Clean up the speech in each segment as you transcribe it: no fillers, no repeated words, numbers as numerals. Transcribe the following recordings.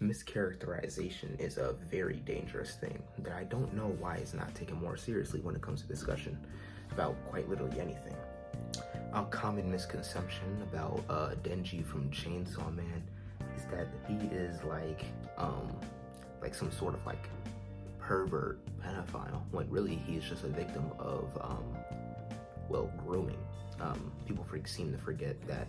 Mischaracterization is a very dangerous thing that I don't know why it's not taken more seriously when it comes to discussion about quite literally anything. A common misconception about Denji from Chainsaw Man is that he is like some sort of like pervert pedophile, when really he is just a victim of grooming. People seem to forget that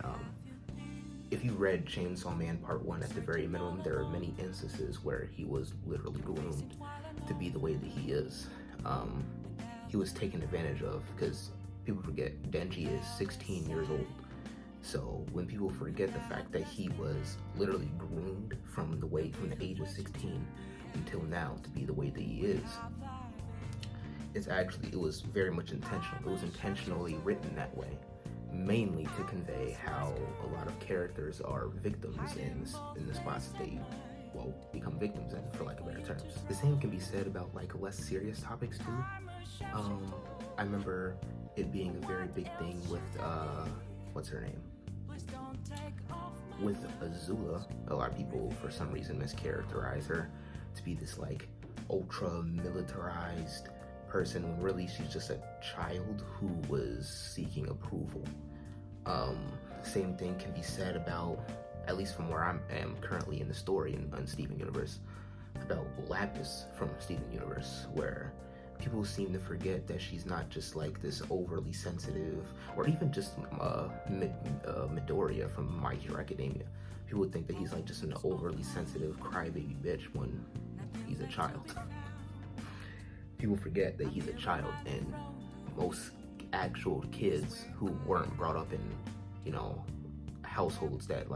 if you read Chainsaw Man Part 1, at the very minimum, there are many instances where he was literally groomed to be the way that he is. He was taken advantage of, because people forget Denji is 16 years old. So when people forget the fact that he was literally groomed from the age of 16 until now to be the way that he is, it was very much intentional. It was intentionally written that way, mainly to convey how a lot of characters are victims in the spots that they become victims in, for lack of better terms. The same can be said about like less serious topics too. I remember it being a very big thing with what's her name? With Azula. A lot of people for some reason mischaracterize her to be this like ultra militarized person when really she's just a child who was seeking approval. Same thing can be said about, at least from where I am currently in the story in Steven Universe, about Lapis from Steven Universe, where people seem to forget that she's not just like this overly sensitive, or even just Midoriya from My Hero Academia. People would think that he's like just an overly sensitive crybaby bitch when he's a child. People forget that he's a child, and most actual kids who weren't brought up in, households that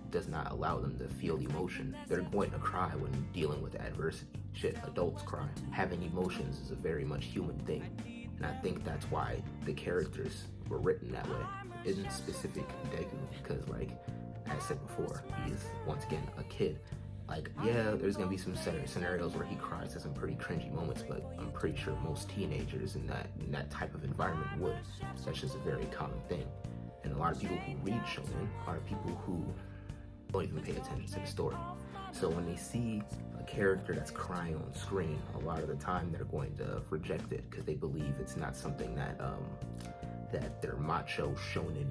does not allow them to feel emotion, they're going to cry when dealing with adversity. Shit, adults cry. Having emotions is a very much human thing, and I think that's why the characters were written that way. In specific, Deku, because as I said before, he's once again a kid. There's gonna be some scenarios where he cries at some pretty cringy moments, but I'm pretty sure most teenagers in that type of environment would. That's just a very common thing. And a lot of people who read shonen are people who don't even pay attention to the story. So when they see a character that's crying on screen, a lot of the time they're going to reject it because they believe it's not something that their macho shonen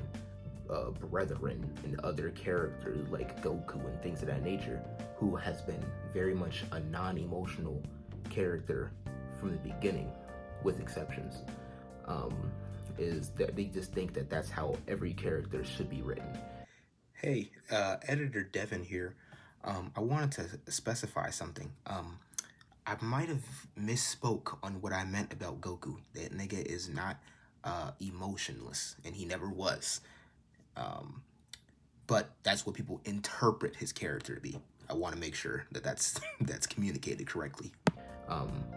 brethren and other characters like Goku and things of that nature, who has been very much a non-emotional character from the beginning, with exceptions, is that they just think that that's how every character should be written. Hey, Editor Devin here. I wanted to specify something. I might have misspoke on what I meant about Goku. That nigga is not emotionless, and he never was. But that's what people interpret his character to be. I want to make sure that that's communicated correctly.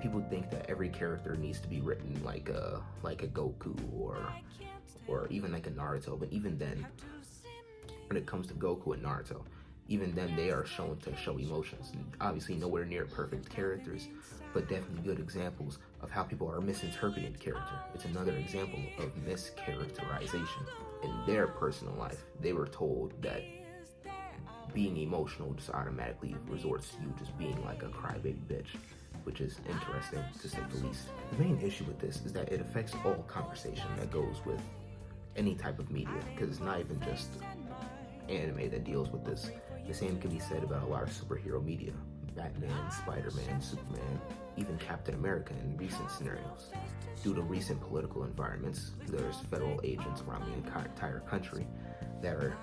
People think that every character needs to be written like a Goku or even like a Naruto, but even then, when it comes to Goku and Naruto, even then they are shown to show emotions. And obviously nowhere near perfect characters, but definitely good examples of how people are misinterpreting the character. It's another example of mischaracterization. In their personal life, they were told that being emotional just automatically resorts to you just being like a crybaby bitch, which is interesting to say the least. The main issue with this is that it affects all conversation that goes with any type of media, because it's not even just anime that deals with this. The same can be said about a lot of superhero media. Batman, Spider-Man, Superman, even Captain America in recent scenarios. Due to recent political environments, there's federal agents around the entire country that are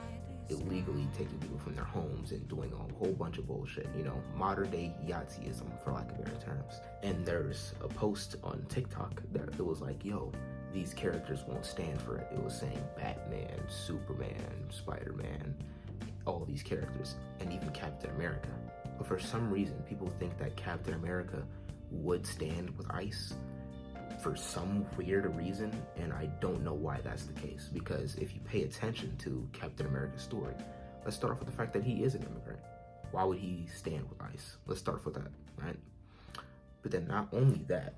illegally taking people from their homes and doing a whole bunch of bullshit, modern day Yahtzeeism, for lack of better terms. And there's a post on TikTok that it was like, yo, these characters won't stand for it. It was saying Batman, Superman, Spider-Man, all these characters, and even Captain America. But for some reason, people think that Captain America would stand with ICE for some weird reason, and I don't know why that's the case, because if you pay attention to Captain America's story, let's start off with the fact that he is an immigrant. Why would he stand with ICE? Let's start with that, right? But then not only that,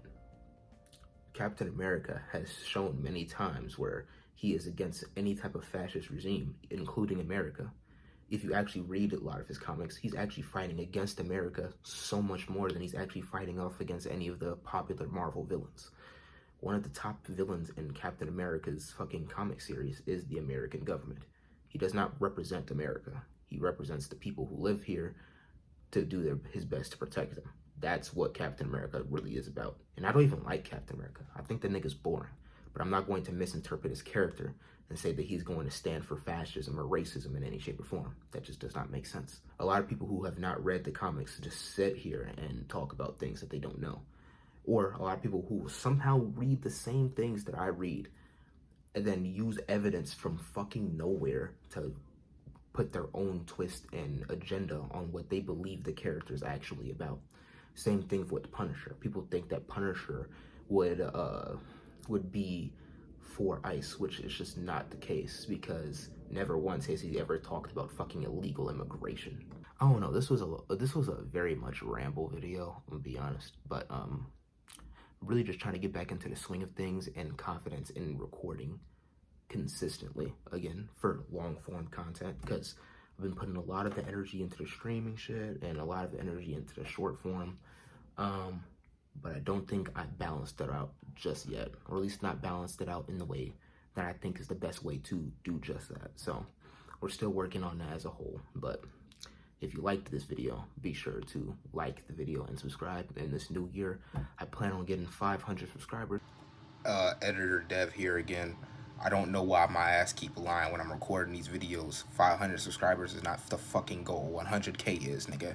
Captain America has shown many times where he is against any type of fascist regime, including America. if you actually read a lot of his comics, he's actually fighting against America so much more than he's actually fighting off against any of the popular Marvel villains. One of the top villains in Captain America's fucking comic series is the American government. He does not represent America. He represents the people who live here to do his best to protect them. That's what Captain America really is about. And I don't even like Captain America. I think the nigga's boring. But I'm not going to misinterpret his character and say that he's going to stand for fascism or racism in any shape or form. That just does not make sense. A lot of people who have not read the comics just sit here and talk about things that they don't know. Or a lot of people who will somehow read the same things that I read and then use evidence from fucking nowhere to put their own twist and agenda on what they believe the character is actually about. Same thing with Punisher. People think that Punisher would be for ICE, which is just not the case, because never once has he ever talked about fucking illegal immigration. I don't know. This was a very much ramble video, I'm gonna be honest, but really just trying to get back into the swing of things and confidence in recording consistently again for long form content, because I've been putting a lot of the energy into the streaming shit and a lot of the energy into the short form, but I don't think I balanced it out just yet, or at least not balanced it out in the way that I think is the best way to do just that. So we're still working on that as a whole, but if you liked this video, be sure to like the video and subscribe. In this new year, I plan on getting 500 subscribers. Editor Dev here again. I don't know why my ass keep lying when I'm recording these videos. 500 subscribers is not the fucking goal. 100K is, nigga.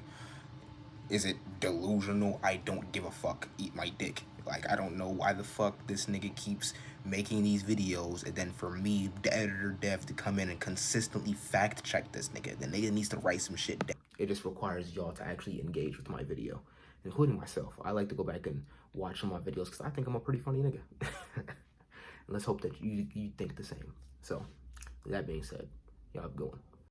Is it delusional? I don't give a fuck. Eat my dick. Like, I don't know why the fuck this nigga keeps making these videos, and then for me, the editor Dev, to come in and consistently fact check this nigga. The nigga needs to write some shit down. It just requires y'all to actually engage with my video, including myself. I like to go back and watch some of my videos because I think I'm a pretty funny nigga. Let's hope that you think the same. So, with that being said, y'all have a good one.